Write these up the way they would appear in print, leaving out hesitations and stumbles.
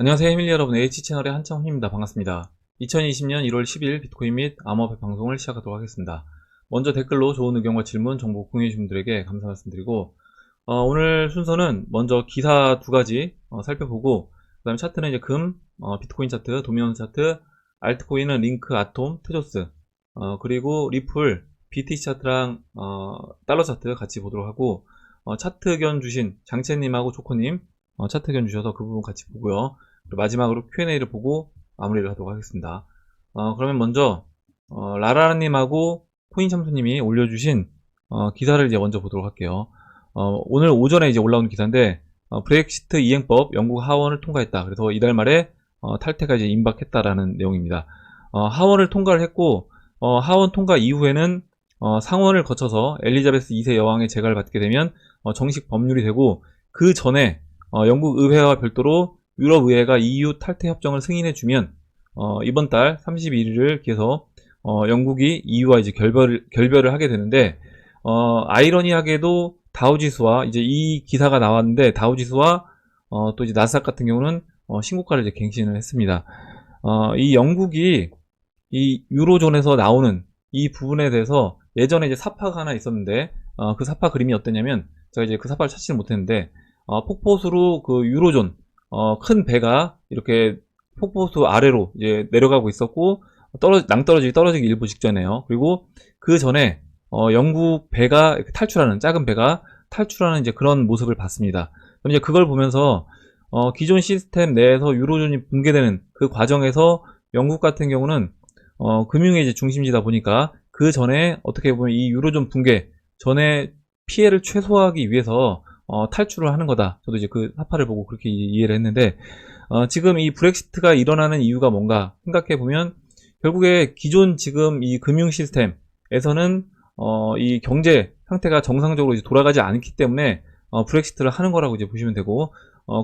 안녕하세요, 해밀리 여러분. H채널의 한창훈입니다. 반갑습니다. 2020년 1월 10일 비트코인 및 암호화폐 방송을 시작하도록 하겠습니다. 먼저 댓글로 좋은 의견과 질문, 정보 공유해주신 분들에게 감사 말씀드리고, 오늘 순서는 먼저 기사 두 가지 살펴보고, 그 다음에 차트는 이제 비트코인 차트, 도미노 차트, 알트코인은 링크, 아톰, 테조스, 그리고 리플, BTC 차트랑 달러 차트 같이 보도록 하고, 차트 의견 주신 장채님하고 조코님, 차트 의견 주셔서 그 부분 같이 보고요. 그리고 마지막으로 Q&A를 보고 마무리를 하도록 하겠습니다. 그러면 먼저 라라님하고 코인참수님이 올려주신 기사를 이제 먼저 보도록 할게요. 오늘 오전에 이제 올라온 기사인데 브렉시트 이행법 영국 하원을 통과했다. 그래서 이달 말에 탈퇴가 이제 임박했다라는 내용입니다. 하원을 통과를 했고 하원 통과 이후에는 상원을 거쳐서 엘리자베스 2세 여왕의 재가를 받게 되면 정식 법률이 되고 그 전에 영국 의회와 별도로 유럽 의회가 EU 탈퇴 협정을 승인해주면 이번 달 31일을 기해서 영국이 EU와 이제 결별을 하게 되는데 아이러니하게도 다우지수와 이제 이 기사가 나왔는데 다우지수와 또 이제 나스닥 같은 경우는 신고가를 이제 갱신을 했습니다. 이 영국이 이 유로존에서 나오는 이 부분에 대해서 예전에 이제 사파가 하나 있었는데 그 사파 그림이 어땠냐면 제가 이제 그 사파를 찾지는 못했는데 폭포수로 그 유로존 큰 배가 이렇게 폭포수 아래로 이제 내려가고 있었고 낭떠러지기 떨어지기 일부 직전에요. 그리고 그 전에 영국 배가 탈출하는 작은 배가 탈출하는 이제 그런 모습을 봤습니다. 그럼 이제 그걸 보면서 기존 시스템 내에서 유로존이 붕괴되는 그 과정에서 영국 같은 경우는 금융의 이제 중심지다 보니까 그 전에 어떻게 보면 이 유로존 붕괴 전에 피해를 최소화하기 위해서 탈출을 하는 거다. 저도 이제 그 사파를 보고 그렇게 이해를 했는데 지금 이 브렉시트가 일어나는 이유가 뭔가 생각해 보면 결국에 기존 지금 이 금융 시스템에서는 이 경제 상태가 정상적으로 이제 돌아가지 않기 때문에 브렉시트를 하는 거라고 이제 보시면 되고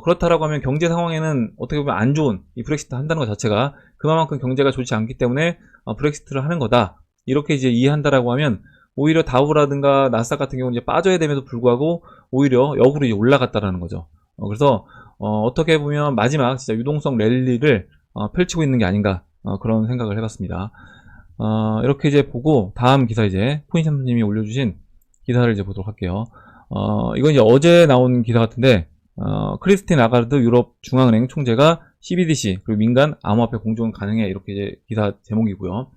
그렇다라고 하면 경제 상황에는 어떻게 보면 안 좋은 이 브렉시트 한다는 것 자체가 그만큼 경제가 좋지 않기 때문에 브렉시트를 하는 거다. 이렇게 이제 이해한다라고 하면 오히려 다우라든가 나스닥 같은 경우는 이제 빠져야 됨에도 불구하고 오히려 역으로 이제 올라갔다라는 거죠. 그래서 어떻게 보면 마지막 진짜 유동성 랠리를 펼치고 있는 게 아닌가 그런 생각을 해봤습니다. 이렇게 이제 보고 다음 기사 이제 코인참님이 올려주신 기사를 이제 보도록 할게요. 이건 이제 어제 나온 기사 같은데 크리스틴 라가르드 유럽 중앙은행 총재가 CBDC 그리고 민간 암호화폐 공존 가능해 이렇게 이제 기사 제목이고요.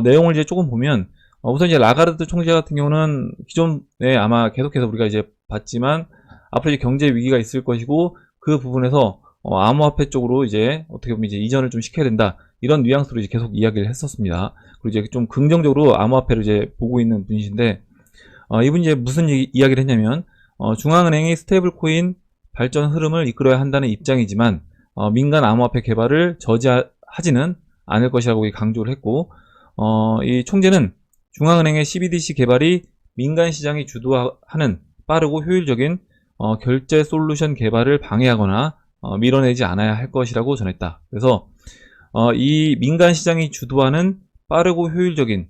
내용을 이제 조금 보면 우선 이제 라가르드 총재 같은 경우는 기존에 아마 계속해서 우리가 이제 봤지만 앞으로 이제 경제 위기가 있을 것이고 그 부분에서 암호화폐 쪽으로 이제 어떻게 보면 이제 이전을 좀 시켜야 된다 이런 뉘앙스로 이제 계속 이야기를 했었습니다. 그리고 이제 좀 긍정적으로 암호화폐를 이제 보고 있는 분이신데 이분이 이제 무슨 이야기를 했냐면 중앙은행이 스테이블 코인 발전 흐름을 이끌어야 한다는 입장이지만 민간 암호화폐 개발을 저지하지는 않을 것이라고 강조를 했고 이 총재는 중앙은행의 CBDC 개발이 민간 시장이 주도하는 빠르고 효율적인 결제 솔루션 개발을 방해하거나 밀어내지 않아야 할 것이라고 전했다. 그래서 이 민간 시장이 주도하는 빠르고 효율적인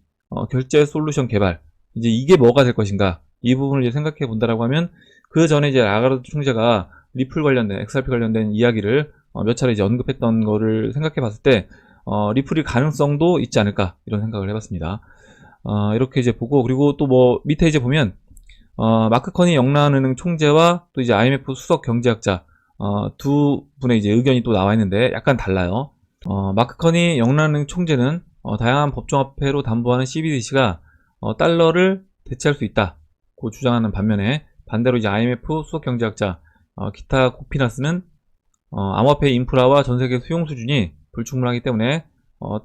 결제 솔루션 개발 이제 이게 뭐가 될 것인가 이 부분을 이제 생각해 본다라고 하면 그 전에 이제 라가르드 총재가 리플 관련된 XRP 관련된 이야기를 몇 차례 이제 언급했던 거를 생각해 봤을 때 리플이 가능성도 있지 않을까 이런 생각을 해봤습니다. 이렇게 이제 보고 그리고 또 뭐 밑에 이제 보면 마크 커니 영란은행 총재와 또 이제 IMF 수석 경제학자 두 분의 이제 의견이 또 나와 있는데 약간 달라요. 마크 커니 영란은행 총재는 다양한 법정화폐로 담보하는 CBDC가 달러를 대체할 수 있다고 주장하는 반면에 반대로 이제 IMF 수석 경제학자 기타 코피나스는 암호화폐 인프라와 전 세계 수용 수준이 불충분하기 때문에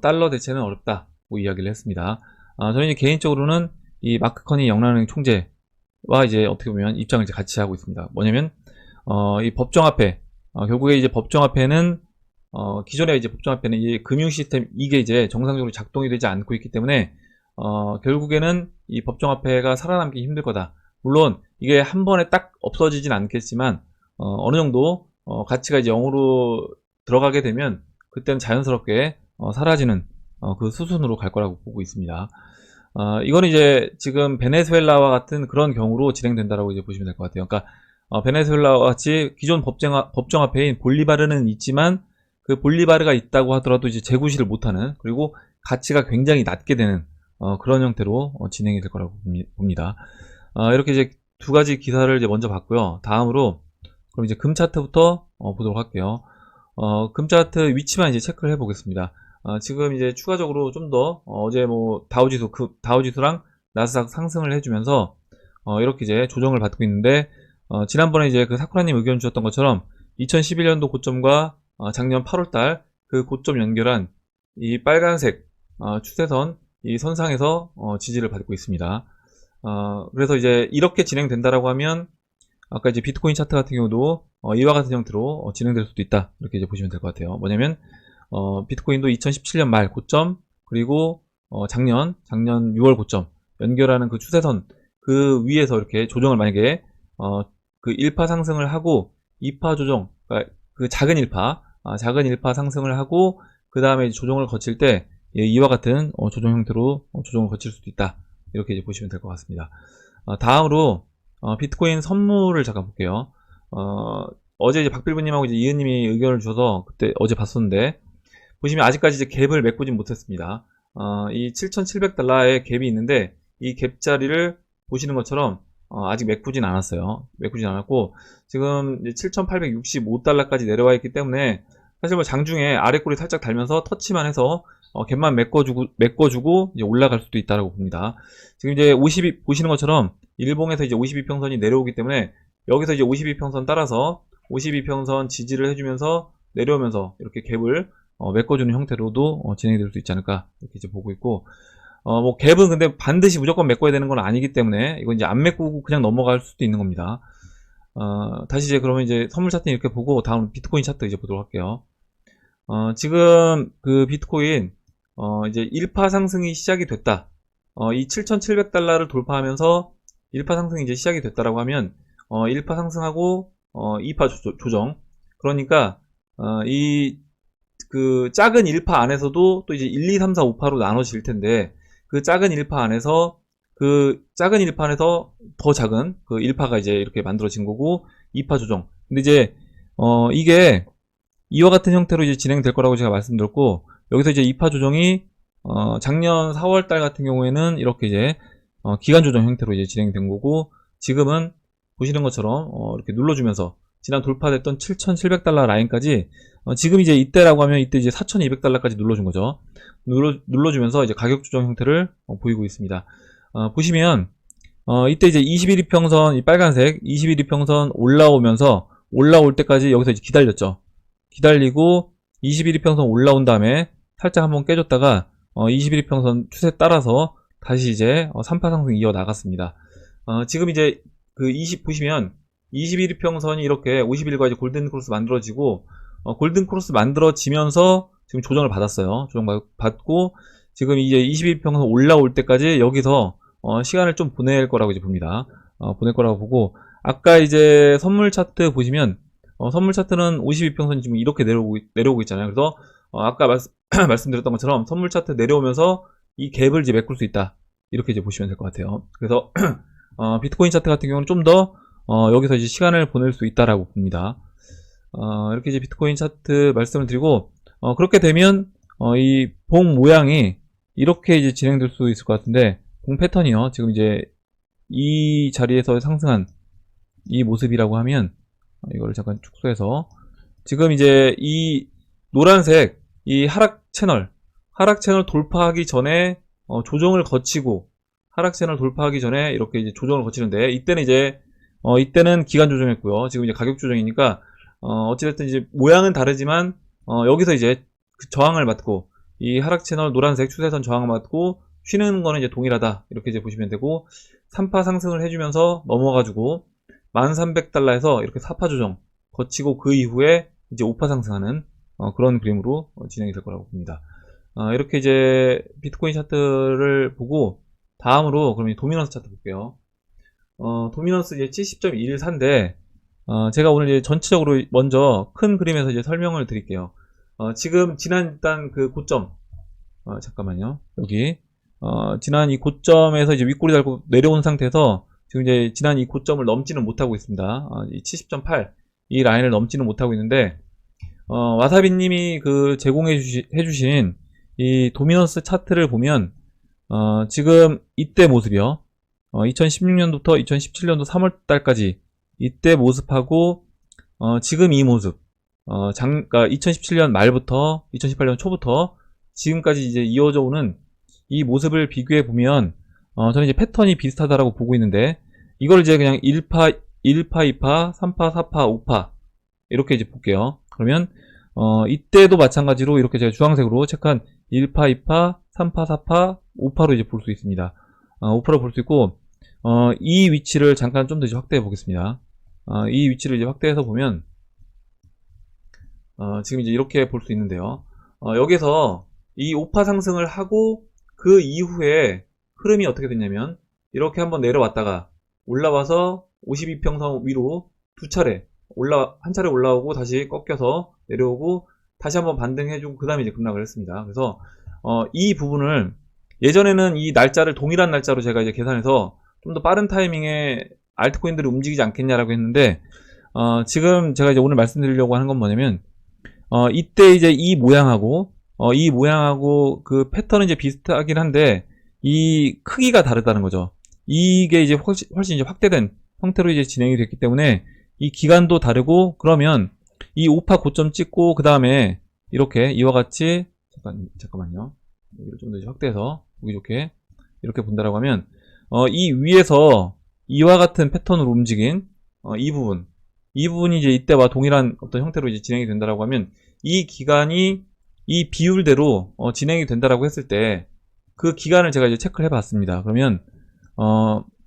달러 대체는 어렵다고 이야기를 했습니다. 저는 이제 개인적으로는 이 마크 커니 영란은행 총재와 이제 어떻게 보면 입장을 이제 같이 하고 있습니다. 뭐냐면 이 법정화폐 결국에 이제 법정화폐는 기존에 이제 법정화폐는 이 금융 시스템 이게 이제 정상적으로 작동이 되지 않고 있기 때문에 결국에는 이 법정화폐가 살아남기 힘들 거다. 물론 이게 한 번에 딱 없어지진 않겠지만 어느 정도 가치가 이제 0으로 들어가게 되면 그때는 자연스럽게 사라지는 그 수순으로 갈 거라고 보고 있습니다. 이거는 이제 지금 베네수엘라와 같은 그런 경우로 진행된다라고 이제 보시면 될 것 같아요. 그러니까 베네수엘라와 같이 기존 법정화폐인 볼리바르는 있지만 그 볼리바르가 있다고 하더라도 이제 재구시를 못하는, 그리고 가치가 굉장히 낮게 되는 그런 형태로 진행이 될 거라고 봅니다. 이렇게 이제 두 가지 기사를 이제 먼저 봤고요. 다음으로 그럼 이제 금 차트부터 보도록 할게요. 금 차트 위치만 이제 체크를 해 보겠습니다. 지금 이제 추가적으로 좀 더 어제 뭐 다우지수랑 나스닥 상승을 해주면서 이렇게 이제 조정을 받고 있는데, 지난번에 이제 그 사쿠라님 의견 주셨던 것처럼 2011년도 고점과 작년 8월달 그 고점 연결한 이 빨간색 추세선 이 선상에서 지지를 받고 있습니다. 그래서 이제 이렇게 진행된다라고 하면 아까 이제 비트코인 차트 같은 경우도 이와 같은 형태로 진행될 수도 있다, 이렇게 이제 보시면 될 것 같아요. 뭐냐면 비트코인도 2017년 말 고점, 그리고 작년 6월 고점 연결하는 그 추세선 그 위에서 이렇게 조정을 만약에 그 1파 상승을 하고 2파 조정, 그러니까 그 작은 1파 상승을 하고 그 다음에 조정을 거칠 때 이와 같은 조정 형태로 조정을 거칠 수도 있다, 이렇게 이제 보시면 될 것 같습니다. 다음으로 비트코인 선물을 잠깐 볼게요. 어제 이제 박빌부님하고 이제 이은님이 의견을 주셔서 그때 어제 봤었는데, 보시면 아직까지 이제 갭을 메꾸진 못했습니다. 이 7,700달러의 갭이 있는데 이 갭 자리를 보시는 것처럼 아직 메꾸진 않았어요. 메꾸진 않았고 지금 7,865달러까지 내려와 있기 때문에 사실 뭐 장중에 아래 꼬리 살짝 달면서 터치만 해서 갭만 메꿔주고 이제 올라갈 수도 있다라고 봅니다. 지금 이제 52 보시는 것처럼 일봉에서 이제 52평선이 내려오기 때문에 여기서 이제 52평선 따라서 52평선 지지를 해주면서 내려오면서 이렇게 갭을 메꿔주는 형태로도 진행이 될 수 있지 않을까, 이렇게 이제 보고 있고, 뭐 갭은 근데 반드시 무조건 메꿔야 되는 건 아니기 때문에 이건 이제 안 메꾸고 그냥 넘어갈 수도 있는 겁니다. 다시 이제 그러면 이제 선물 차트 이렇게 보고 다음 비트코인 차트 이제 보도록 할게요. 지금 그 비트코인 이제 1파 상승이 시작이 됐다. 이 7,700달러를 돌파하면서 1파 상승이 이제 시작이 됐다라고 하면 1파 상승하고 2파 조정. 그러니까 이 그 작은 1파 안에서도 또 이제 1, 2, 3, 4, 5파로 나눠질 텐데, 그 작은 1파 안에서 더 작은 그 1파가 이제 이렇게 만들어진 거고 2파 조정. 근데 이제 이게 이와 같은 형태로 이제 진행될 거라고 제가 말씀드렸고, 여기서 이제 2파 조정이 작년 4월달 같은 경우에는 이렇게 이제 기간 조정 형태로 이제 진행된 거고, 지금은 보시는 것처럼 이렇게 눌러주면서 지난 돌파됐던 7,700달러 라인까지 지금 이제 이때라고 하면 이때 이제 4,200달러까지 눌러준 거죠. 눌러주면서 이제 가격 조정 형태를 보이고 있습니다. 보시면 이때 이제 21이평선 이 빨간색 21이평선 올라올 때까지 여기서 이제 기다렸죠. 기다리고 21이평선 올라온 다음에 살짝 한번 깨졌다가 21이평선 추세 따라서 다시 이제 3파 상승 이어 나갔습니다. 지금 이제 보시면 21이평선이 이렇게 51과 이제 골든 크로스 만들어지고, 골든 크로스 만들어지면서 지금 조정을 받았어요. 조정 받고 지금 이제 21평선 올라올 때까지 여기서 시간을 좀 보낼 거라고 이제 봅니다. 보낼 거라고 보고, 아까 이제 선물 차트 보시면 선물 차트는 52평선이 지금 이렇게 내려오고 있잖아요. 그래서 아까 말씀드렸던 것처럼 선물 차트 내려오면서 이 갭을 이제 메꿀 수 있다, 이렇게 이제 보시면 될 것 같아요. 그래서 비트코인 차트 같은 경우는 좀 더 여기서 이제 시간을 보낼 수 있다라고 봅니다. 이렇게 이제 비트코인 차트 말씀을 드리고, 그렇게 되면 이 봉 모양이 이렇게 이제 진행될 수 있을 것 같은데, 봉 패턴이요, 지금 이제 이 자리에서 상승한 이 모습이라고 하면, 이거를 잠깐 축소해서 지금 이제 이 노란색 이 하락 채널 돌파하기 전에 조정을 거치고, 하락 채널 돌파하기 전에 이렇게 이제 조정을 거치는데, 이때는 이제 이때는 기간 조정했고요. 지금 이제 가격 조정이니까 어찌됐든 이제 모양은 다르지만 여기서 이제 그 저항을 맞고, 이 하락 채널 노란색 추세선 저항을 맞고 쉬는 거는 이제 동일하다, 이렇게 이제 보시면 되고, 3파 상승을 해주면서 넘어가지고 1300달러에서 이렇게 4파 조정 거치고 그 이후에 이제 5파 상승하는 그런 그림으로 진행이 될 거라고 봅니다. 이렇게 이제 비트코인 차트를 보고, 다음으로 그럼 도미넌스 차트 볼게요. 도미넌스 이제 70.14인데, 제가 오늘 이제 전체적으로 먼저 큰 그림에서 이제 설명을 드릴게요. 지금 지난 일단 그 고점, 잠깐만요. 여기, 지난 이 고점에서 이제 윗꼬리 달고 내려온 상태에서 지금 이제 지난 이 고점을 넘지는 못하고 있습니다. 이 70.8, 이 라인을 넘지는 못하고 있는데, 와사비님이 그 해주신 이 도미넌스 차트를 보면, 지금 이때 모습이요. 2016년부터 2017년도 3월달까지 이때 모습하고, 지금 이 모습, 그러니까 2017년 말부터 2018년 초부터 지금까지 이제 이어져 오는 이 모습을 비교해 보면, 저는 이제 패턴이 비슷하다라고 보고 있는데, 이걸 이제 그냥 1파, 2파, 3파, 4파, 5파 이렇게 이제 볼게요. 그러면 이때도 마찬가지로 이렇게 제가 주황색으로 체크한 1파, 2파, 3파, 4파, 5파로 이제 볼 수 있습니다. 5파로 볼 수 있고, 이 위치를 잠깐 좀 더 확대해 보겠습니다. 이 위치를 이제 확대해서 보면, 지금 이제 이렇게 볼 수 있는데요. 여기서 이 5파 상승을 하고 그 이후에 흐름이 어떻게 됐냐면, 이렇게 한번 내려왔다가 올라와서 52평선 위로 한 차례 올라오고 다시 꺾여서 내려오고 다시 한번 반등해주고 그 다음에 이제 급락을 했습니다. 그래서 이 부분을 예전에는 이 날짜를 동일한 날짜로 제가 이제 계산해서 좀 더 빠른 타이밍에 알트코인들이 움직이지 않겠냐라고 했는데, 지금 제가 이제 오늘 말씀드리려고 하는 건 뭐냐면, 이때 이제 이 모양하고 그 패턴은 이제 비슷하긴 한데 이 크기가 다르다는 거죠. 이게 이제 훨씬 이제 확대된 형태로 이제 진행이 됐기 때문에 이 기간도 다르고, 그러면 이 5파 고점 찍고 그 다음에 이렇게 이와 같이 잠깐만요. 여기를 좀 더 확대해서 보기 좋게 이렇게 본다라고 하면, 이 위에서 이와 같은 패턴으로 움직인 이 부분이 이제 이때와 동일한 어떤 형태로 이제 진행이 된다라고 하면, 이 기간이 이 비율대로 진행이 된다라고 했을 때 그 기간을 제가 이제 체크를 해봤습니다. 그러면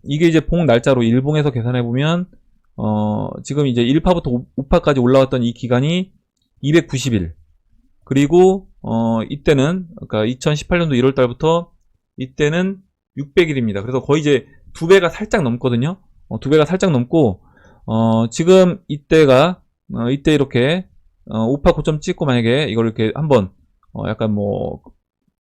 이게 이제 봉 날짜로 일봉에서 계산해 보면, 지금 이제 1파부터 5파까지 올라왔던 이 기간이 290일. 그리고 이때는 그러니까 2018년도 1월달부터 이때는 600일입니다. 그래서 거의 이제 2배가 살짝 넘거든요. 2배가 살짝 넘고, 지금 이때가 이때 이렇게 5파 고점 찍고 만약에 이걸 이렇게 한번 약간 뭐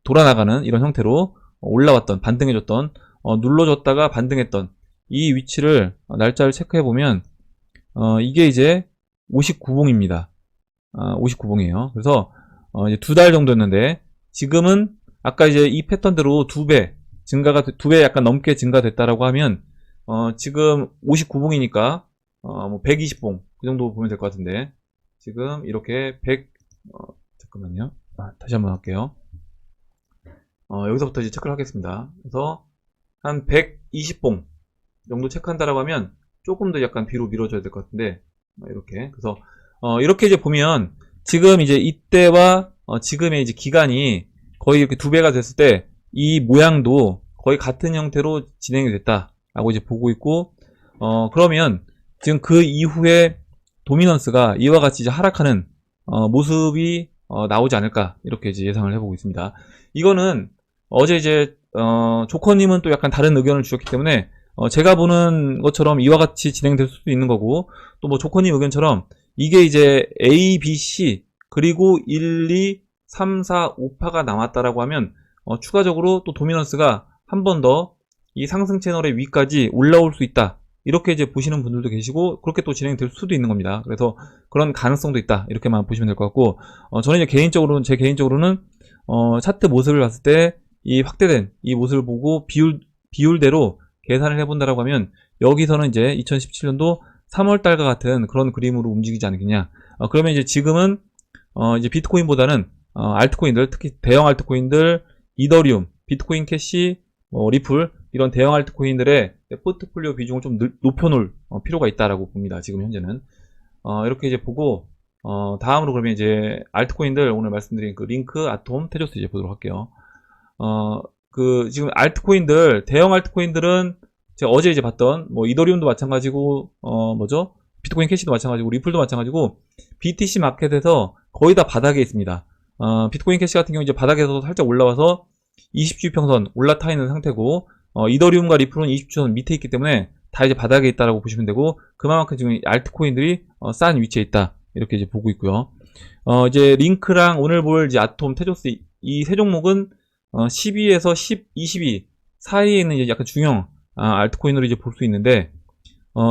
돌아나가는 이런 형태로 올라왔던, 반등해줬던, 눌러줬다가 반등했던 이 위치를 날짜를 체크해 보면 이게 이제 59봉입니다. 59봉이에요. 그래서 이제 2달 정도였는데, 지금은 아까 이제 이 패턴대로 2배 약간 넘게 증가됐다라고 하면, 지금 59봉이니까 뭐 120봉 그 정도 보면 될 것 같은데, 지금 이렇게 잠깐만요. 다시 한번 할게요. 여기서부터 이제 체크를 하겠습니다. 그래서 한 120봉 정도 체크한다라고 하면 조금 더 약간 뒤로 밀어줘야 될 것 같은데, 이렇게. 그래서 이렇게 이제 보면 지금 이제 이때와 지금의 이제 기간이 거의 이렇게 2배가 됐을 때 이 모양도 거의 같은 형태로 진행이 됐다라고 이제 보고 있고, 그러면 지금 그 이후에 도미넌스가 이와 같이 이제 하락하는 모습이 나오지 않을까, 이렇게 이제 예상을 해보고 있습니다. 이거는 어제 이제 조커님은 또 약간 다른 의견을 주셨기 때문에 제가 보는 것처럼 이와 같이 진행될 수도 있는 거고, 또 뭐 조커님 의견처럼 이게 이제 A, B, C 그리고 1, 2, 3, 4, 5파가 남았다라고 하면 추가적으로 또 도미넌스가 한 번 더 이 상승 채널의 위까지 올라올 수 있다, 이렇게 이제 보시는 분들도 계시고, 그렇게 또 진행될 수도 있는 겁니다. 그래서 그런 가능성도 있다, 이렇게만 보시면 될 것 같고, 저는 이제 제 개인적으로는 차트 모습을 봤을 때 이 확대된 이 모습을 보고 비율대로 계산을 해본다라고 하면, 여기서는 이제 2017년도 3월달과 같은 그런 그림으로 움직이지 않겠냐. 그러면 이제 지금은 이제 비트코인보다는 알트코인들, 특히 대형 알트코인들, 이더리움, 비트코인 캐시, 리플, 이런 대형 알트코인들의 포트폴리오 비중을 좀 높여놓을 필요가 있다라고 봅니다. 지금 현재는 이렇게 이제 보고, 다음으로 그러면 이제 알트코인들 오늘 말씀드린 그 링크, 아톰, 테조스 이제 보도록 할게요. 지금 알트코인들, 대형 알트코인들은 제가 어제 이제 봤던 뭐 이더리움도 마찬가지고, 비트코인 캐시도 마찬가지고, 리플도 마찬가지고, BTC 마켓에서 거의 다 바닥에 있습니다. 비트코인 캐시 같은 경우 이제 바닥에서 살짝 올라와서 20주평선 올라타 있는 상태고, 이더리움과 리플은 20주선 밑에 있기 때문에 다 이제 바닥에 있다라고 보시면 되고, 그만큼 지금 알트코인들이 싼 위치에 있다, 이렇게 이제 보고 있고요. 이제 링크랑 오늘 볼 이제 아톰, 테조스 이 세 종목은 12에서 22 사이에 있는 이제 약간 중형 알트코인으로 이제 볼 수 있는데,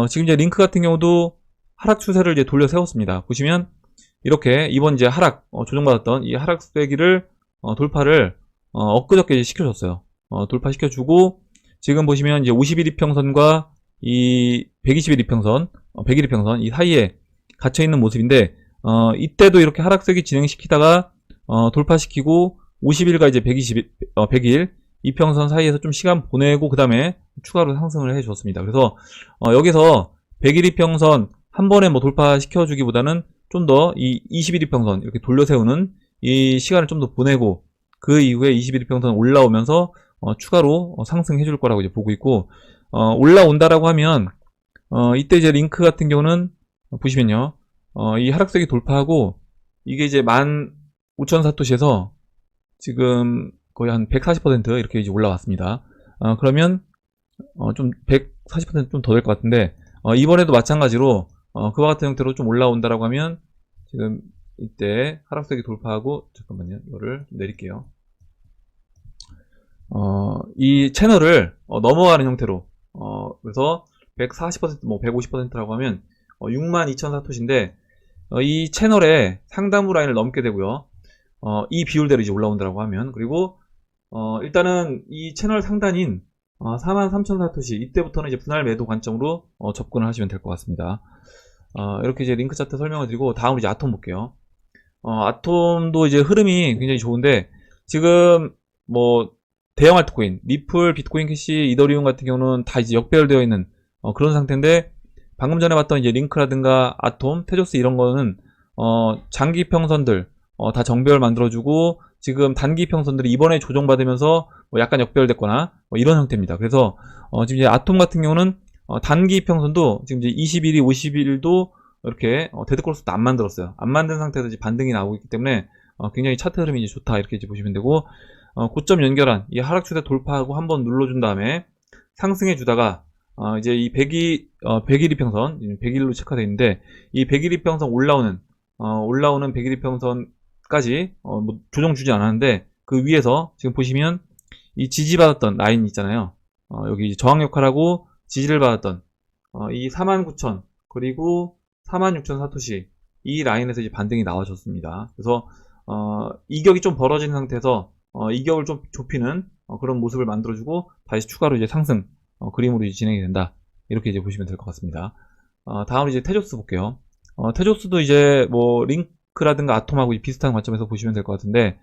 지금 이제 링크 같은 경우도 하락 추세를 이제 돌려 세웠습니다. 보시면 이렇게 이번 이제 하락, 조정받았던 이 하락세기를, 돌파를, 엊그저께 이제 시켜줬어요. 돌파시켜주고, 지금 보시면 이제 50일 이평선과 이 120일 이평선, 100일 이평선 이 사이에 갇혀있는 모습인데, 이때도 이렇게 하락세기 진행시키다가, 돌파시키고, 50일과 이제 100일 이평선 사이에서 좀 시간 보내고, 그 다음에 추가로 상승을 해주었습니다. 그래서, 여기서 100일 이평선 한 번에 뭐 돌파시켜주기보다는 좀 더 이 21 이평선 이렇게 돌려세우는 이 시간을 좀 더 보내고, 그 이후에 21 이평선 올라오면서 추가로 상승해 줄 거라고 이제 보고 있고, 올라온다라고 하면 이때 이제 링크 같은 경우는 보시면요, 이 하락세기 돌파하고 이게 이제 15,000사토시에서 지금 거의 한 140% 이렇게 이제 올라왔습니다. 그러면 좀 140% 좀 더 될 것 같은데, 이번에도 마찬가지로 그와 같은 형태로 좀 올라온다라고 하면, 지금 이때 하락세기 돌파하고, 잠깐만요, 이거를 좀 내릴게요. 이 채널을 넘어가는 형태로, 그래서 140%, 뭐 150%라고 하면 62,000사토시인데, 이 채널의 상단부 라인을 넘게 되고요. 이 비율대로 이제 올라온다라고 하면, 그리고 일단은 이 채널 상단인 43,000사토시, 이때부터는 이제 분할 매도 관점으로 접근을 하시면 될 것 같습니다. 이렇게 이제 링크 차트 설명을 드리고, 다음으로 이제 아톰 볼게요. 아톰도 이제 흐름이 굉장히 좋은데, 지금 뭐 대형 알트코인, 리플, 비트코인 캐시, 이더리움 같은 경우는 다 이제 역배열되어 있는 그런 상태인데, 방금 전에 봤던 이제 링크라든가 아톰, 테조스 이런 거는 장기 평선들 다 정배열 만들어주고, 지금 단기 평선들이 이번에 조정받으면서 뭐 약간 역배열됐거나 뭐 이런 형태입니다. 그래서 지금 이제 아톰 같은 경우는 단기 평선도 지금 이제 20일이 50일도 이렇게 데드크로스도 안 만들었어요. 안 만든 상태에서 이제 반등이 나오고 있기 때문에 굉장히 차트 흐름이 이제 좋다, 이렇게 이제 보시면 되고, 고점 연결한 이 하락 추세 돌파하고 한번 눌러준 다음에 상승해 주다가 이제 이 100일 이평선, 100일로 체크되어 있는데, 이 100일 이평선 올라오는 100일 이평선까지 뭐 조정 주지 않았는데, 그 위에서 지금 보시면 이 지지받았던 라인 있잖아요. 여기 저항 역할하고 지지를 받았던 이 49,000 그리고 46,000사토시, 이 라인에서 이제 반등이 나와줬습니다. 그래서 이격이 좀 벌어진 상태에서 이격을 좀 좁히는 그런 모습을 만들어주고, 다시 추가로 이제 상승 그림으로 이제 진행이 된다, 이렇게 이제 보시면 될 것 같습니다. 다음으로 이제 테조스 볼게요. 테조스도 이제 뭐 링크라든가 아톰하고 비슷한 관점에서 보시면 될 것 같은데,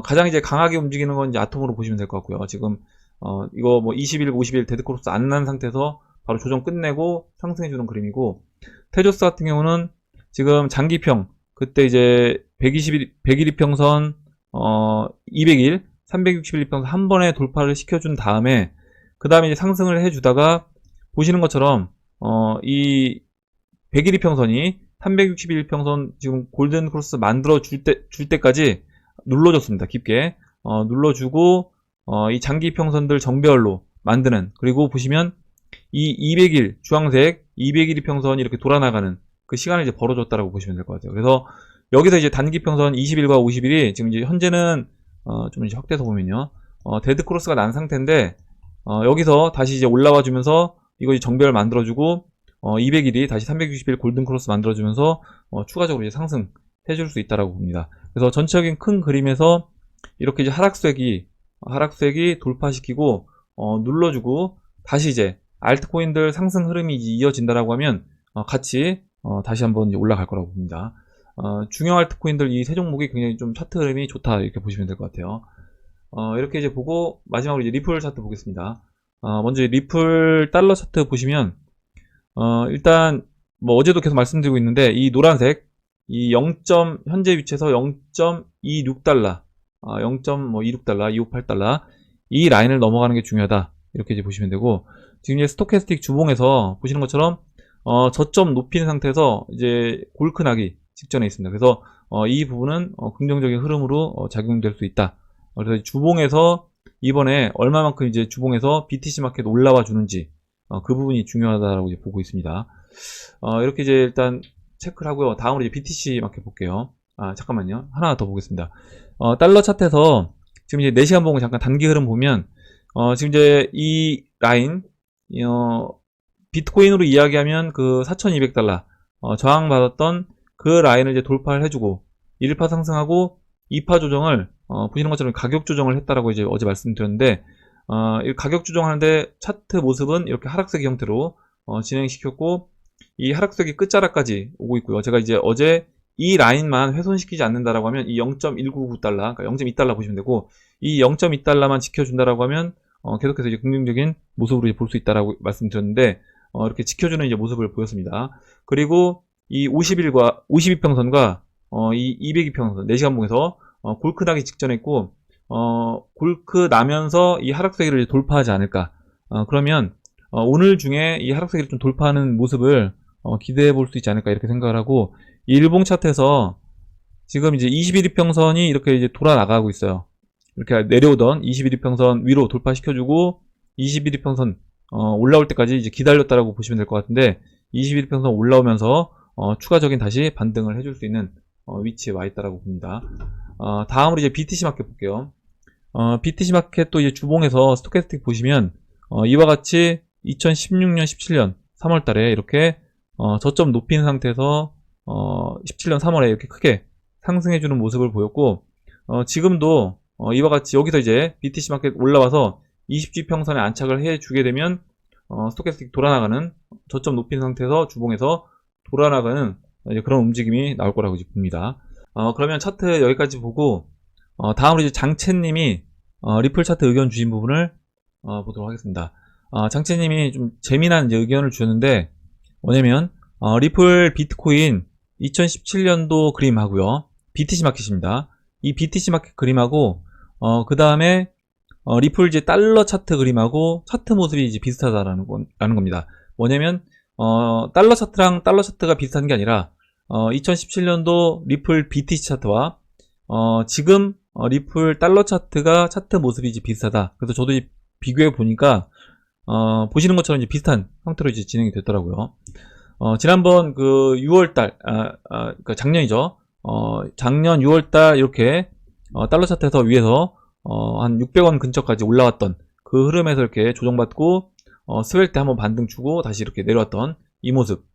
가장 이제 강하게 움직이는 건 이제 아톰으로 보시면 될 것 같고요. 지금 이거 뭐 20일, 50일 데드크로스 안 난 상태에서 바로 조정 끝내고 상승해주는 그림이고, 테조스 같은 경우는 지금 장기평, 그때 이제 100일 이평선, 200일, 360일 이평선 한 번에 돌파를 시켜준 다음에, 그 다음에 이제 상승을 해주다가, 보시는 것처럼 이 100일 이평선이 360일 이평선 지금 골든 크로스 만들어 줄 때까지 눌러줬습니다. 깊게 눌러주고, 이 장기 평선들 정배열로 만드는, 그리고 보시면 이 200일 주황색 200일 이평선이 이렇게 돌아나가는 그 시간을 이제 벌어줬다라고 보시면 될 것 같아요. 그래서 여기서 이제 단기 평선 20일과 50일이 지금 이제 현재는 좀 이제 확대해서 보면요, 데드 크로스가 난 상태인데, 여기서 다시 이제 올라와 주면서 이거 이제 정배열 만들어주고, 200일이 다시 360일 골든 크로스 만들어주면서 추가적으로 이제 상승 해줄 수 있다라고 봅니다. 그래서 전체적인 큰 그림에서 이렇게 이제 하락세기 돌파시키고 눌러주고, 다시 이제 알트코인들 상승 흐름이 이어진다라고 하면 같이 다시 한번 이제 올라갈 거라고 봅니다. 중형 알트코인들 이 세 종목이 굉장히 좀 차트 흐름이 좋다, 이렇게 보시면 될 것 같아요. 이렇게 이제 보고, 마지막으로 이제 리플 차트 보겠습니다. 먼저 리플 달러 차트 보시면, 일단 뭐 어제도 계속 말씀드리고 있는데, 이 노란색 이 0. 현재 위치에서 0.26달러, 0.26달러, 258달러 이 라인을 넘어가는 게 중요하다, 이렇게 이제 보시면 되고, 지금 이제 스토캐스틱 주봉에서 보시는 것처럼 저점 높인 상태에서 이제 골크 나기 직전에 있습니다. 그래서 이 부분은 긍정적인 흐름으로 작용될 수 있다. 그래서 주봉에서 이번에 얼마만큼 이제 주봉에서 BTC 마켓 올라와 주는지, 그 부분이 중요하다고 이제 보고 있습니다. 이렇게 이제 일단 체크를 하고요. 다음으로 이제 BTC 마켓 볼게요. 잠깐만요. 하나 더 보겠습니다. 달러 차트에서 지금 이제 4시간 봉을 잠깐 단기 흐름 보면, 지금 이제 이 라인, 비트코인으로 이야기하면 그 4,200달러, 저항받았던 그 라인을 이제 돌파를 해주고 1파 상승하고 2파 조정을 보시는 것처럼 가격 조정을 했다라고 이제 어제 말씀드렸는데 이 가격 조정하는데 차트 모습은 이렇게 하락세기 형태로 진행시켰고 이 하락세기 끝자락까지 오고 있고요. 제가 이제 어제 이 라인만 훼손시키지 않는다라고 하면 이 0.199달러, 그러니까 0.2달러 보시면 되고 이 0.2달러만 지켜준다라고 하면 계속해서 이제 긍정적인 모습으로 볼 수 있다라고 말씀드렸는데 이렇게 지켜주는 이제 모습을 보였습니다. 그리고 이 52평선과 이 202평선 4시간 봉에서 골크 나기 직전에 있고 골크 나면서 이 하락세기를 돌파하지 않을까. 그러면 오늘 중에 이 하락세기를 좀 돌파하는 모습을 기대해 볼 수 있지 않을까 이렇게 생각을 하고 이 일봉 차트에서 지금 이제 21이평선이 이렇게 이제 돌아 나가고 있어요. 이렇게 내려오던 21이평선 위로 돌파시켜주고 21이평선 올라올 때까지 이제 기다렸다라고 보시면 될 것 같은데 21이평선 올라오면서 추가적인 다시 반등을 해줄 수 있는 위치에 와 있다라고 봅니다. 다음으로 이제 BTC 마켓 볼게요. BTC 마켓 또 이제 주봉에서 스토캐스틱 보시면 이와 같이 2016년, 17년 3월 달에 이렇게 저점 높인 상태에서 17년 3월에 이렇게 크게 상승해주는 모습을 보였고 지금도 이와 같이 여기서 이제 BTC 마켓 올라와서 20주 평선에 안착을 해주게 되면 스토캐스틱 돌아나가는 저점 높인 상태에서 주봉에서 돌아나가는 이제 그런 움직임이 나올 거라고 이제 봅니다. 그러면 차트 여기까지 보고 다음으로 이제 장채님이 리플 차트 의견 주신 부분을 보도록 하겠습니다. 장채님이 좀 재미난 이제 의견을 주셨는데 뭐냐면 리플 비트코인 2017년도 그림하고요. BTC 마켓입니다. 이 BTC 마켓 그림하고 그 다음에 리플 이제 달러 차트 그림하고 차트 모습이 이제 비슷하다라는 겁니다. 뭐냐면 달러 차트랑 달러 차트가 비슷한 게 아니라 2017년도 리플 BTC 차트와 지금 리플 달러 차트가 차트 모습이 이제 비슷하다. 그래서 저도 이제 비교해 보니까 보시는 것처럼 이제 비슷한 형태로 이제 진행이 됐더라고요. 지난번 그 6월달, 그러니까 작년이죠. 작년 6월달 이렇게 달러 차트에서 위에서 한 600원 근처까지 올라왔던 그 흐름에서 이렇게 조정받고 스웰 때 한번 반등 주고 다시 이렇게 내려왔던 이 모습.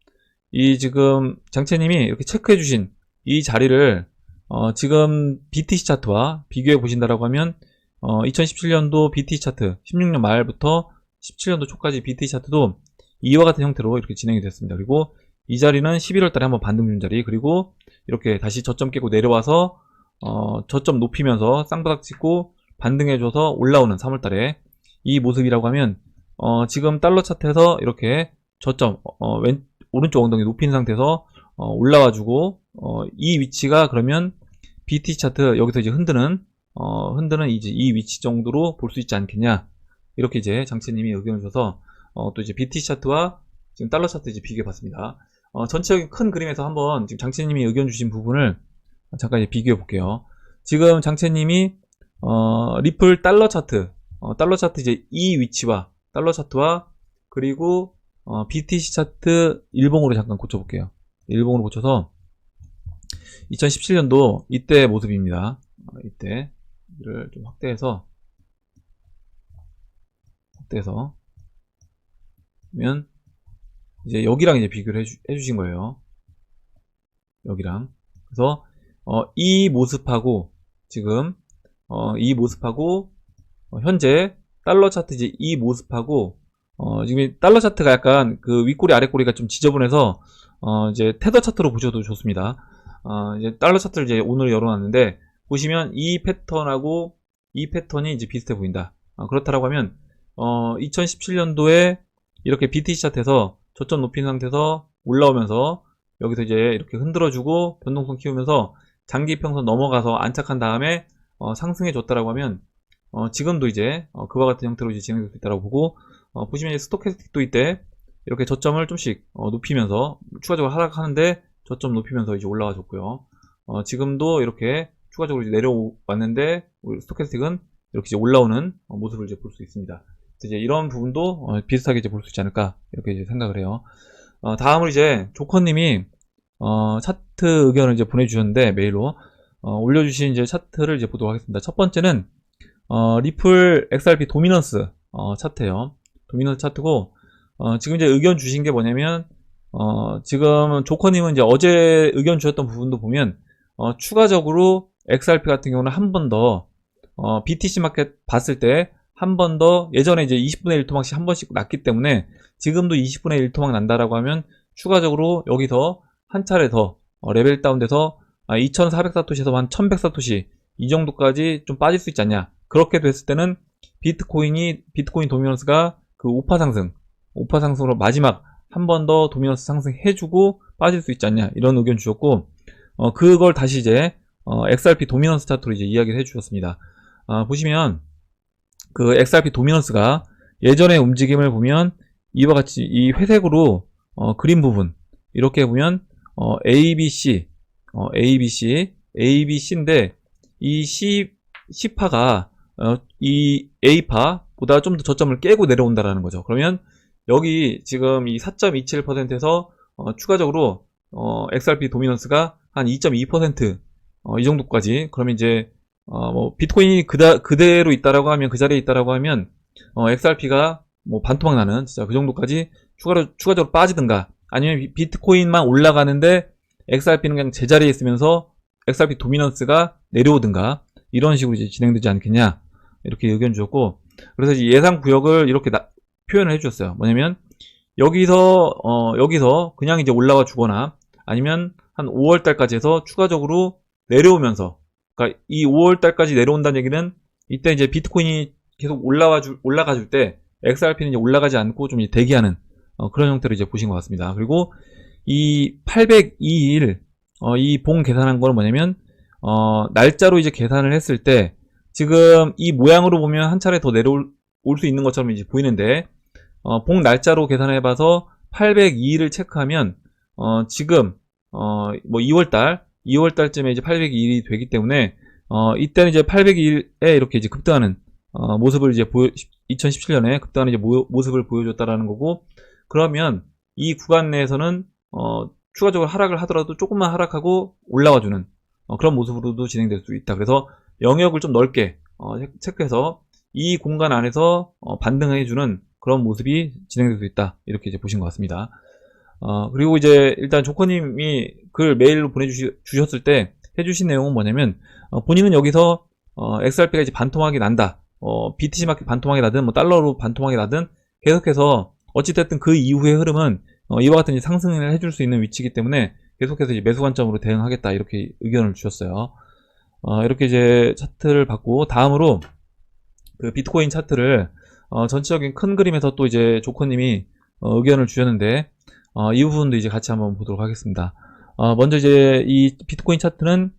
이 지금 장채님이 이렇게 체크해 주신 이 자리를 지금 BTC 차트와 비교해 보신다라고 하면 2017년도 BTC 차트 16년 말부터 17년도 초까지 BTC 차트도 이와 같은 형태로 이렇게 진행이 됐습니다. 그리고 이 자리는 11월 달에 한번 반등 준 자리, 그리고 이렇게 다시 저점 깨고 내려와서 저점 높이면서 쌍바닥 찍고 반등해줘서 올라오는 3월 달에 이 모습이라고 하면 지금 달러 차트에서 이렇게 저점 오른쪽 엉덩이 높인 상태에서 올라와주고 이 위치가 그러면 BTC 차트 여기서 이제 흔드는 이제 이 위치 정도로 볼 수 있지 않겠냐, 이렇게 이제 장채님이 의견을 주셔서 또 이제 BTC 차트와 지금 달러 차트 이제 비교해 봤습니다. 전체적인 큰 그림에서 한번 지금 장채님이 의견 주신 부분을 잠깐 이제 비교해 볼게요. 지금 장채님이 리플 달러 차트 이제 이 위치와 달러 차트와 그리고 BTC 차트 일봉으로 잠깐 고쳐볼게요. 일봉으로 고쳐서 2017년도 이때 모습입니다. 이때를 좀 확대해서 면 이제 여기랑 이제 비교를 해주신 거예요. 여기랑. 그래서 이 모습하고 지금 이 모습하고 현재 달러 차트 이제 이 모습하고 지금 달러 차트가 약간 그 윗꼬리 아랫꼬리가 좀 지저분해서 이제 테더 차트로 보셔도 좋습니다. 이제 달러 차트를 이제 오늘 열어놨는데 보시면 이 패턴하고 이 패턴이 이제 비슷해 보인다. 그렇다라고 하면 2017년도에 이렇게 BTC 차트에서 저점 높인 상태에서 올라오면서 여기서 이제 이렇게 흔들어주고 변동성 키우면서 장기 평선 넘어가서 안착한 다음에 상승해 줬다라고 하면 지금도 이제 그와 같은 형태로 이제 진행될 수 있다고 보고 보시면 이제 스토캐스틱도 이때 이렇게 저점을 좀씩 높이면서 추가적으로 하락하는데 저점 높이면서 이제 올라와 줬고요. 지금도 이렇게 추가적으로 이제 내려왔는데 스토캐스틱은 이렇게 이제 올라오는 모습을 이제 볼 수 있습니다. 이제 이런 부분도 비슷하게 이제 볼 수 있지 않을까 이렇게 이제 생각을 해요. 다음으로 이제 조커님이 차트 의견을 이제 보내주셨는데 메일로 올려주신 이제 차트를 이제 보도록 하겠습니다. 첫 번째는 리플 XRP 도미넌스 차트예요. 도미넌스 차트고 지금 이제 의견 주신 게 뭐냐면 지금 조커님은 이제 어제 의견 주셨던 부분도 보면, 추가적으로 XRP 같은 경우는 한 번 더, BTC 마켓 봤을 때 한 번 더, 예전에 이제 20분의 1 토막씩 한 번씩 났기 때문에 지금도 20분의 1 토막 난다라고 하면 추가적으로 여기서 한 차례 더 레벨 다운돼서 2400사토시에서 한 1100사토시 이 정도까지 좀 빠질 수 있지 않냐. 그렇게 됐을 때는 비트코인 도미넌스가 그 우파 상승으로 마지막 한 번 더 도미넌스 상승해주고 빠질 수 있지 않냐, 이런 의견 주셨고, 그걸 다시 이제 XRP 도미넌스 차트로 이제 이야기를 해주셨습니다. 보시면 그 XRP 도미넌스가 예전의 움직임을 보면 이와 같이 이 회색으로 그린 부분 이렇게 보면 ABC인데 이 C파가 이 A파보다 좀 더 저점을 깨고 내려온다라는 거죠. 그러면 여기 지금 이 4.27%에서 추가적으로 XRP 도미넌스가 한 2.2% 이 정도까지, 그러면 이제 뭐 비트코인이 그대로 있다라고 하면, 그 자리에 있다라고 하면 XRP가 뭐 반토막 나는 진짜 그 정도까지 추가적으로 빠지든가, 아니면 비트코인만 올라가는데 XRP는 그냥 제자리에 있으면서 XRP 도미넌스가 내려오든가, 이런 식으로 이제 진행되지 않겠냐, 이렇게 의견 주셨고, 그래서 이제 예상 구역을 이렇게 표현을 해주셨어요. 뭐냐면 여기서 그냥 이제 올라와 주거나, 아니면 한 5월달까지 해서 추가적으로 내려오면서, 그러니까 이 5월달까지 내려온다는 얘기는 이때 이제 비트코인이 계속 올라가 줄 때 XRP는 이제 올라가지 않고 좀 이제 대기하는 그런 형태로 이제 보신 것 같습니다. 그리고 이 802일 이 봉 계산한 거는 뭐냐면 날짜로 이제 계산을 했을 때 지금 이 모양으로 보면 한 차례 더 내려올 수 있는 것처럼 이제 보이는데, 봉 날짜로 계산을 해봐서 802일을 체크하면 지금 뭐 2월달쯤에 이제 802일이 되기 때문에 이때는 이제 802일에 이렇게 이제 급등하는 모습을 이제 2017년에 급등하는 이제 모습을 보여줬다라는 거고, 그러면 이 구간 내에서는 추가적으로 하락을 하더라도 조금만 하락하고 올라와주는 그런 모습으로도 진행될 수 있다. 그래서 영역을 좀 넓게 체크해서 이 공간 안에서 반등해주는 그런 모습이 진행될 수 있다, 이렇게 이제 보신 것 같습니다. 그리고 이제 일단 조커님이 글 메일로 보내주셨을 때 해주신 내용은 뭐냐면, 본인은 여기서 XRP가 이제 반토막이 난다, BTC 마켓 반토막이 나든 뭐 달러로 반토막이 나든 계속해서 어찌됐든 그 이후의 흐름은 이와 같은 이제 상승을 해줄 수 있는 위치이기 때문에 계속해서 이제 매수 관점으로 대응하겠다, 이렇게 의견을 주셨어요. 이렇게 이제 차트를 봤고, 다음으로 그 비트코인 차트를 전체적인 큰 그림에서 또 이제 조커님이 의견을 주셨는데, 이 부분도 이제 같이 한번 보도록 하겠습니다. 먼저 이제 이 비트코인 차트는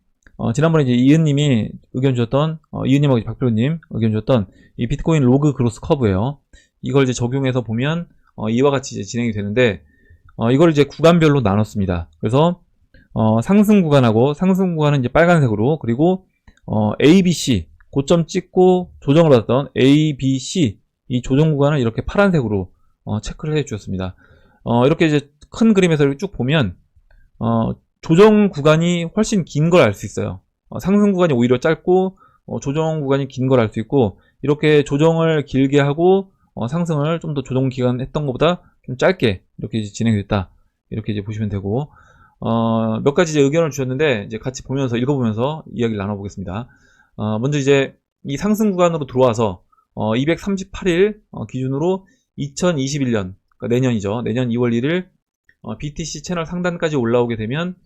지난번에 이제 이은님이 의견 주셨던 이은님하고 박필호님 의견 주셨던 이 비트코인 로그 그로스 커브예요. 이걸 이제 적용해서 보면 이와 같이 이제 진행이 되는데, 이걸 이제 구간별로 나눴습니다. 그래서 상승 구간은 이제 빨간색으로, 그리고 ABC 고점 찍고 조정을 받았던 ABC 이 조정 구간을 이렇게 파란색으로 체크를 해 주셨습니다. 이렇게 이제 큰 그림에서 이렇게 쭉 보면 조정 구간이 훨씬 긴 걸 알 수 있어요. 상승 구간이 오히려 짧고 조정 구간이 긴 걸 알 수 있고, 이렇게 조정을 길게 하고 상승을 좀 더 조정 기간 했던 것보다 좀 짧게 이렇게 이제 진행됐다, 이렇게 이제 보시면 되고, 몇 가지 이제 의견을 주셨는데 이제 같이 보면서 읽어보면서 이야기를 나눠보겠습니다. 먼저 이제 이 상승 구간으로 들어와서 238일 기준으로 2021년, 그러니까 내년이죠. 내년 2월 1일 BTC 채널 상단까지 올라오게 되면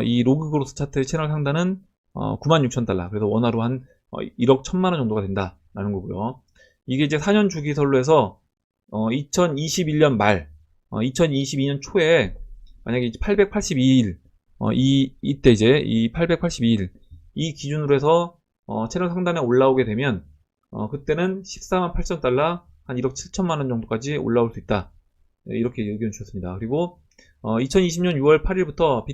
이 로그 그로스 차트의 채널 상단은 96,000달러, 그래서 원화로 한 1억 1천만원 정도가 된다라는 거고요. 이게 이제 4년 주기설로 해서 2021년 말 2022년 초에 만약에 이제 882일 이때 이제 이 882일 이 기준으로 해서 채널 상단에 올라오게 되면 그때는 148,000달러, 한 1억 7천만원 정도까지 올라올 수 있다, 이렇게 의견 주셨습니다. 그리고 2020년 6월 8일부터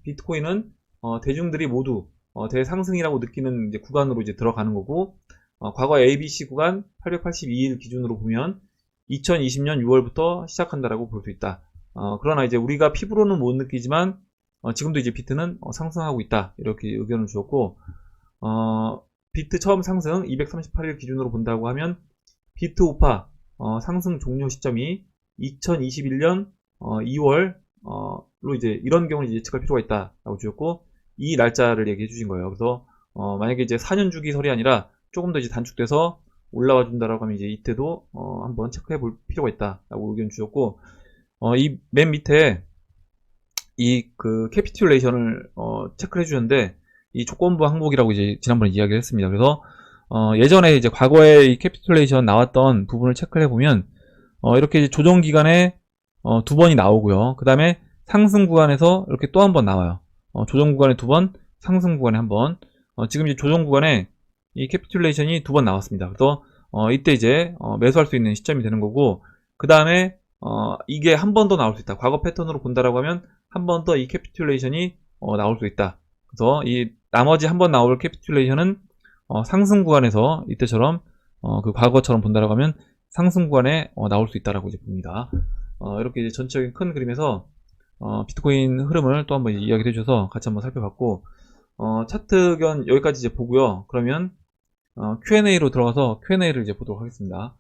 비트코인은 대중들이 모두 대상승이라고 느끼는 이제 구간으로 이제 들어가는 거고, 과거 ABC 구간 882일 기준으로 보면 2020년 6월부터 시작한다라고 볼 수 있다. 그러나 이제 우리가 피부로는 못 느끼지만 지금도 이제 비트는 상승하고 있다, 이렇게 의견을 주었고, 비트 처음 상승 238일 기준으로 본다고 하면 비트 우파 상승 종료 시점이 2021년 2월 로 이제 이런 경우는 이제 예측할 필요가 있다라고 주셨고, 이 날짜를 얘기해 주신 거예요. 그래서 만약에 이제 4년 주기설이 아니라 조금 더 이제 단축돼서 올라와 준다라고 하면 이제 이때도 한번 체크해 볼 필요가 있다라고 의견 주셨고, 이 맨 밑에 이 그 캐피큘레이션을 체크를 해주셨는데, 이 조건부 항목이라고 이제 지난번에 이야기를 했습니다. 그래서 예전에 이제 과거에 이 캐피큘레이션 나왔던 부분을 체크를 해보면 이렇게 이제 조정 기간에 두 번이 나오고요. 그 다음에 상승 구간에서 이렇게 또 한 번 나와요. 조정 구간에 두 번, 상승 구간에 한 번. 지금 이제 조정 구간에 이 캐피큘레이션이 두 번 나왔습니다. 그래서 이때 이제 매수할 수 있는 시점이 되는 거고, 그 다음에 이게 한 번 더 나올 수 있다. 과거 패턴으로 본다라고 하면 한 번 더 이 캐피큘레이션이 나올 수 있다. 그래서 이 나머지 한 번 나올 캐피큘레이션은 상승 구간에서 이때처럼 그 과거처럼 본다라고 하면 상승 구간에 나올 수 있다라고 이제 봅니다. 이렇게 이제 전체적인 큰 그림에서 비트코인 흐름을 또 한번 이야기를 해주셔서 같이 한번 살펴봤고, 차트 견 여기까지 이제 보고요. 그러면 Q&A로 들어가서 Q&A를 이제 보도록 하겠습니다.